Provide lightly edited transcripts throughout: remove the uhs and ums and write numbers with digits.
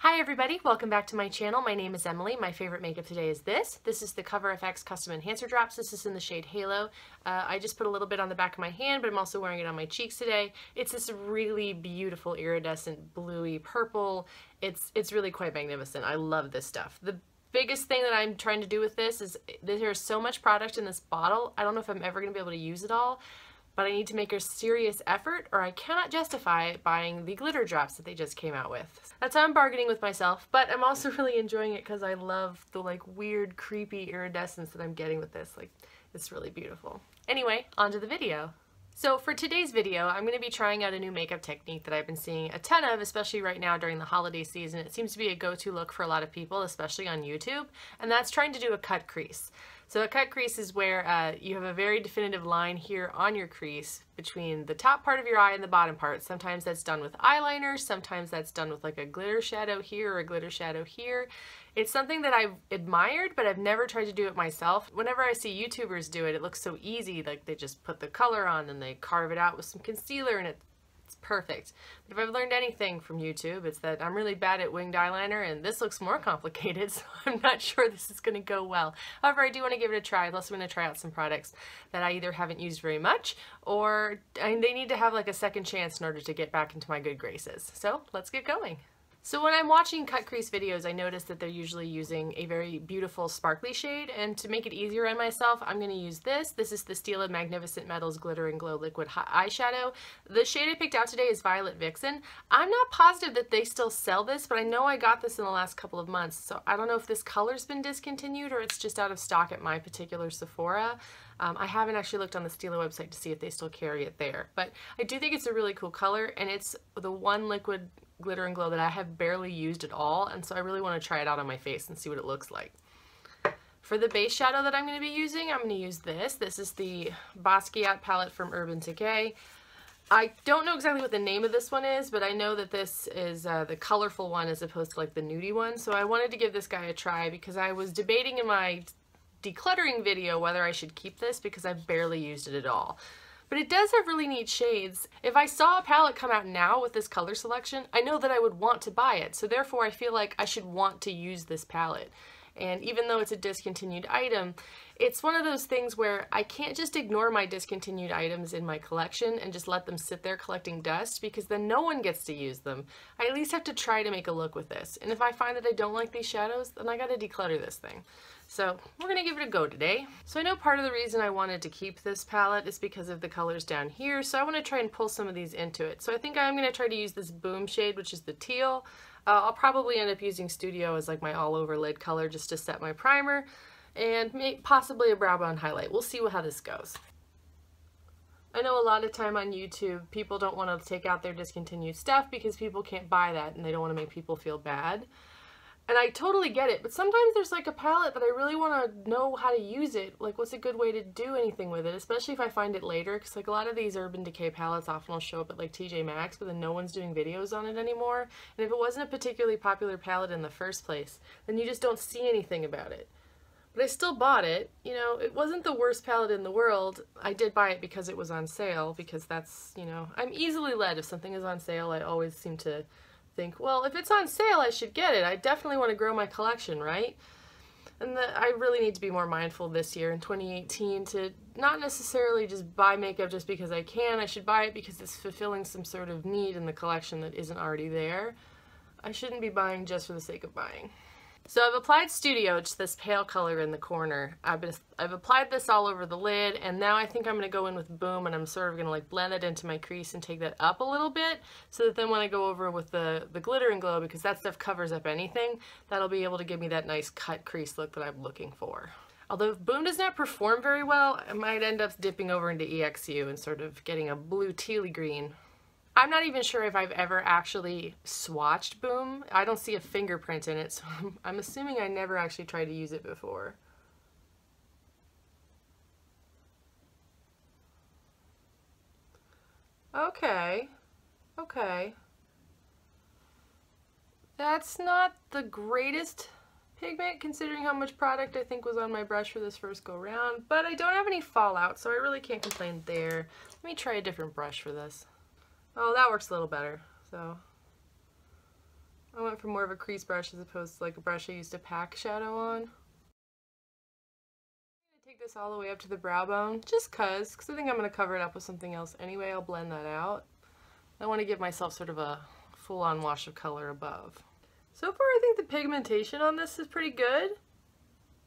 Hi everybody, welcome back to my channel. My name is Emily. My favorite makeup today is this. This is the Cover FX Custom Enhancer Drops. This is in the shade Halo. I just put a little bit on the back of my hand, but I'm also wearing it on my cheeks today. It's this really beautiful iridescent bluey purple. It's really quite magnificent. I love this stuff. The biggest thing that I'm trying to do with this is there's so much product in this bottle. I don't know if I'm ever going to be able to use it all, but I need to make a serious effort or I cannot justify buying the glitter drops that they just came out with. That's how I'm bargaining with myself, but I'm also really enjoying it because I love the weird creepy iridescence that I'm getting with this. It's really beautiful. Anyway, on to the video. So for today's video, I'm going to be trying out a new makeup technique that I've been seeing a ton of, especially right now during the holiday season. It seems to be a go-to look for a lot of people, especially on YouTube, and that's trying to do a cut crease. So a cut crease is where you have a very definitive line here on your crease between the top part of your eye and the bottom part. Sometimes that's done with eyeliner, sometimes that's done with a glitter shadow here or a glitter shadow here. It's something that I've admired, but I've never tried to do it myself. Whenever I see YouTubers do it, it looks so easy. They just put the color on and they carve it out with some concealer and it's perfect. But if I've learned anything from YouTube, it's that I'm really bad at winged eyeliner and this looks more complicated, so I'm not sure this is going to go well. However, I do want to give it a try. I'm also going to try out some products that I either haven't used very much or they need to have a second chance in order to get back into my good graces. So let's get going. So when I'm watching cut crease videos, I notice that they're usually using a very beautiful sparkly shade, and to make it easier on myself, I'm going to use this. This is the Stila Magnificent Metals Glitter and Glow Liquid Eyeshadow. The shade I picked out today is Violet Vixen. I'm not positive that they still sell this, but I know I got this in the last couple of months, so I don't know if this color's been discontinued or it's just out of stock at my particular Sephora. I haven't actually looked on the Stila website to see if they still carry it there, but I do think it's a really cool color, and it's the one liquid glitter and glow that I have barely used at all, and so I really want to try it out on my face and see what it looks like. For the base shadow that I'm going to be using, I'm going to use this. This is the Basquiat palette from Decay. I don't know exactly what the name of this one is, but I know that this is the colorful one as opposed to the nudie one, so I wanted to give this guy a try because I was debating in my decluttering video whether I should keep this because I've barely used it at all. But it does have really neat shades. If I saw a palette come out now with this color selection, I know that I would want to buy it. So therefore I feel like I should want to use this palette. And even though it's a discontinued item, it's one of those things where I can't just ignore my discontinued items in my collection and just let them sit there collecting dust, because then no one gets to use them. I at least have to try to make a look with this. And if I find that I don't like these shadows, then I gotta declutter this thing. So we're gonna give it a go today. So I know part of the reason I wanted to keep this palette is because of the colors down here, so I want to try and pull some of these into it. So I think I'm gonna try to use this Boom shade, which is the teal. I'll probably end up using Studio as my all over lid color just to set my primer, and possibly a brow bone highlight. We'll see how this goes. I know a lot of time on YouTube people don't want to take out their discontinued stuff because people can't buy that and they don't want to make people feel bad. And I totally get it, but sometimes there's a palette that I really want to know how to use it. What's a good way to do anything with it, especially if I find it later, because a lot of these Urban Decay palettes often will show up at TJ Maxx, but then no one's doing videos on it anymore. And if it wasn't a particularly popular palette in the first place, then you just don't see anything about it. But I still bought it. You know, it wasn't the worst palette in the world. I did buy it because it was on sale, because that's, I'm easily led. If something is on sale, I always seem to think, well, if it's on sale, I should get it. I definitely want to grow my collection, right? And I really need to be more mindful this year in 2018 to not necessarily just buy makeup just because I can. I should buy it because it's fulfilling some sort of need in the collection that isn't already there. I shouldn't be buying just for the sake of buying. So I've applied Studio, it's this pale color in the corner. I've applied this all over the lid, and now I think I'm going to go in with Boom, and I'm sort of going to blend it into my crease and take that up a little bit, so that then when I go over with the glitter and glow, because that stuff covers up anything, that'll be able to give me that nice cut crease look that I'm looking for. Although if Boom does not perform very well, I might end up dipping over into EXU and sort of getting a blue tealy green. I'm not even sure if I've ever actually swatched Boom. I don't see a fingerprint in it, so I'm assuming I never actually tried to use it before. Okay. That's not the greatest pigment considering how much product I think was on my brush for this first go round, but I don't have any fallout, so I really can't complain there. Let me try a different brush for this. Oh, that works a little better. So I went for more of a crease brush as opposed to like a brush I used to pack shadow on. I'm gonna take this all the way up to the brow bone, just because I think I'm gonna cover it up with something else anyway. I'll blend that out. I want to give myself sort of a full-on wash of color above. So far, I think the pigmentation on this is pretty good.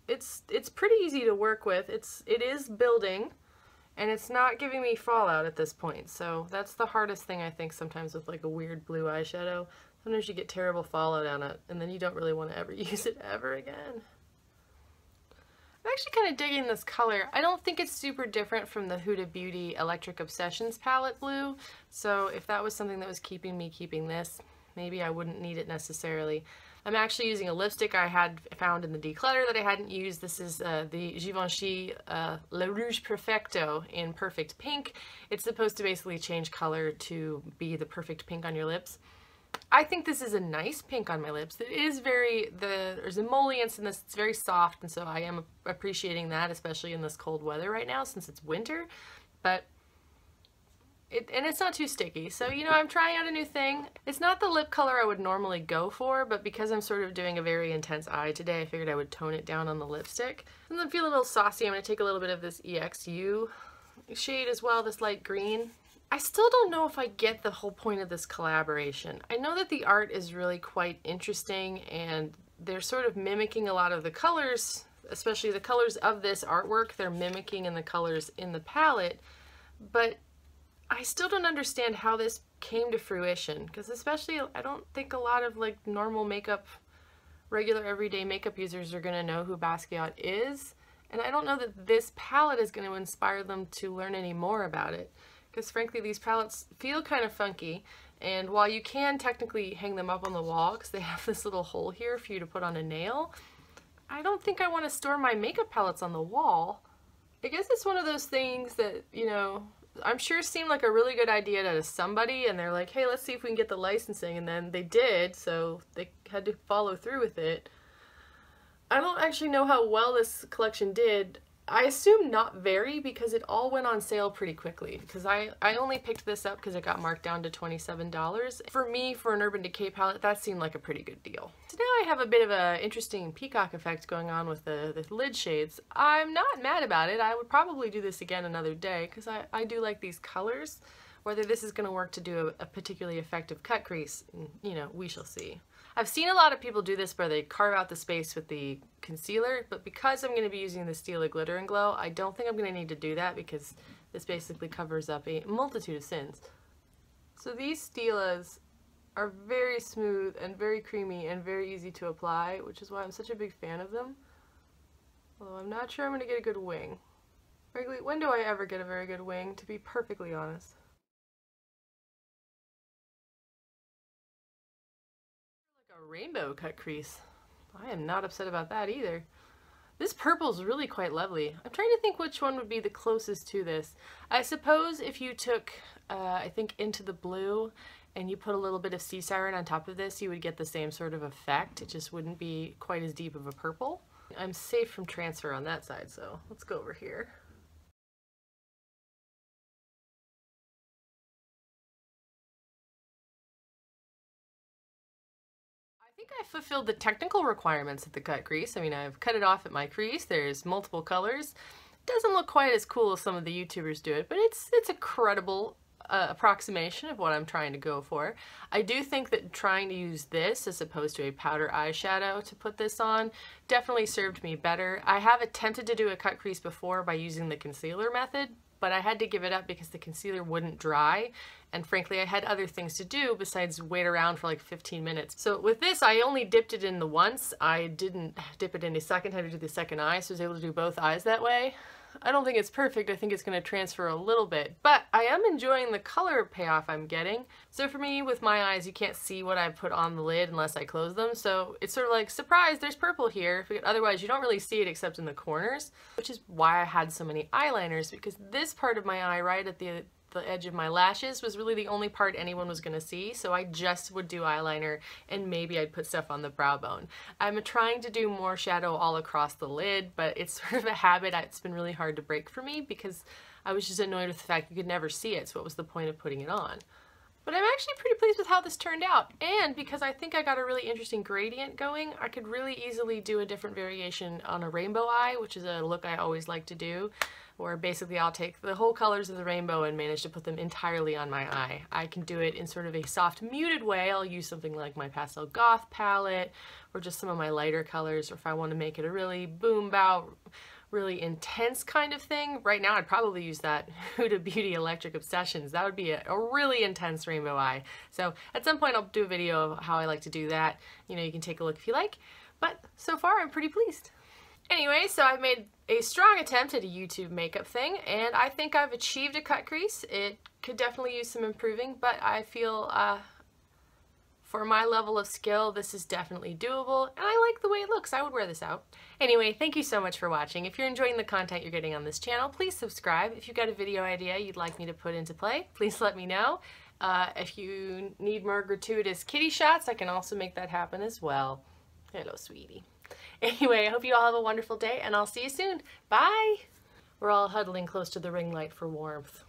It's pretty easy to work with. It is building, and it's not giving me fallout at this point. So that's the hardest thing I think sometimes with like a weird blue eyeshadow. Sometimes you get terrible fallout on it, and then you don't really want to ever use it ever again. I'm actually kind of digging this color. I don't think it's super different from the Huda Beauty Electric Obsessions palette blue, so if that was something that was keeping me keeping this, maybe I wouldn't need it necessarily. I'm actually using a lipstick I had found in the declutter that I hadn't used. This is the Givenchy Le Rouge Perfecto in Perfect Pink. It's supposed to basically change color to be the perfect pink on your lips. I think this is a nice pink on my lips. It is there's emollients in this, it's very soft, and so I am appreciating that, especially in this cold weather right now since it's winter. But it's not too sticky, so you know, I'm trying out a new thing. It's not the lip color I would normally go for, but because I'm sort of doing a very intense eye today, I figured I would tone it down on the lipstick. And then feel a little saucy, I'm going to take a little bit of this EXU shade as well, this light green. I still don't know if I get the whole point of this collaboration. I know that the art is really quite interesting, and they're sort of mimicking a lot of the colors, especially the colors of this artwork. They're mimicking in the colors in the palette, but I still don't understand how this came to fruition, because especially I don't think a lot of like normal makeup, regular everyday makeup users are going to know who Basquiat is, and I don't know that this palette is going to inspire them to learn any more about it. Because frankly, these palettes feel kind of funky, and while you can technically hang them up on the wall because they have this little hole here for you to put on a nail, I don't think I want to store my makeup palettes on the wall. I guess it's one of those things that, you know, I'm sure seemed like a really good idea to somebody, and they're like, hey, let's see if we can get the licensing, and then they did, so they had to follow through with it. I don't actually know how well this collection did. I assume not very, because it all went on sale pretty quickly, because I only picked this up because it got marked down to $27. For me, for an Urban Decay palette, that seemed like a pretty good deal. So now I have a bit of an interesting peacock effect going on with the lid shades. I'm not mad about it. I would probably do this again another day, because I do like these colors. Whether this is going to work to do a particularly effective cut crease, you know, we shall see. I've seen a lot of people do this where they carve out the space with the concealer, but because I'm going to be using the Stila Glitter and Glow, I don't think I'm going to need to do that, because this basically covers up a multitude of sins. So these Stilas are very smooth and very creamy and very easy to apply, which is why I'm such a big fan of them. Although I'm not sure I'm going to get a good wing. Frankly, when do I ever get a very good wing, to be perfectly honest? A rainbow cut crease. I am not upset about that either. This purple is really quite lovely. I'm trying to think which one would be the closest to this. I suppose if you took, I think, Into the Blue and you put a little bit of Sea Siren on top of this, you would get the same sort of effect. It just wouldn't be quite as deep of a purple. I'm safe from transfer on that side, so let's go over here. I think I fulfilled the technical requirements of the cut crease. I mean, I've cut it off at my crease. There's multiple colors. It doesn't look quite as cool as some of the YouTubers do it, but it's a credible approximation of what I'm trying to go for. I do think that trying to use this as opposed to a powder eyeshadow to put this on definitely served me better. I have attempted to do a cut crease before by using the concealer method, but I had to give it up because the concealer wouldn't dry, and frankly I had other things to do besides wait around for like 15 minutes. So with this, I only dipped it in the once. I didn't dip it in a second, had to do the second eye, so I was able to do both eyes that way. I don't think it's perfect. I think it's going to transfer a little bit, but I am enjoying the color payoff I'm getting. So for me, with my eyes, you can't see what I put on the lid unless I close them, so it's sort of like, surprise, there's purple here. Otherwise, you don't really see it except in the corners, which is why I had so many eyeliners, because this part of my eye right at the edge of my lashes was really the only part anyone was going to see, so I just would do eyeliner and maybe I'd put stuff on the brow bone. I'm trying to do more shadow all across the lid, but it's sort of a habit. It's been really hard to break for me because I was just annoyed with the fact you could never see it, so what was the point of putting it on? But I'm actually pretty pleased with how this turned out. And because I think I got a really interesting gradient going, I could really easily do a different variation on a rainbow eye, which is a look I always like to do, where basically I'll take the whole colors of the rainbow and manage to put them entirely on my eye. I can do it in sort of a soft muted way. I'll use something like my Pastel Goth palette or just some of my lighter colors, or if I want to make it a really boom bow, really intense kind of thing. Right now I'd probably use that Huda Beauty Electric Obsessions. That would be a really intense rainbow eye. So at some point I'll do a video of how I like to do that. You know, you can take a look if you like. But so far I'm pretty pleased. Anyway, so I've made a strong attempt at a YouTube makeup thing, and I think I've achieved a cut crease. It could definitely use some improving, but I feel for my level of skill, this is definitely doable, and I like the way it looks. I would wear this out. Anyway, thank you so much for watching. If you're enjoying the content you're getting on this channel, please subscribe. If you've got a video idea you'd like me to put into play, please let me know. If you need more gratuitous kitty shots, I can also make that happen as well. Hello, sweetie. Anyway, I hope you all have a wonderful day, and I'll see you soon. Bye! We're all huddling close to the ring light for warmth.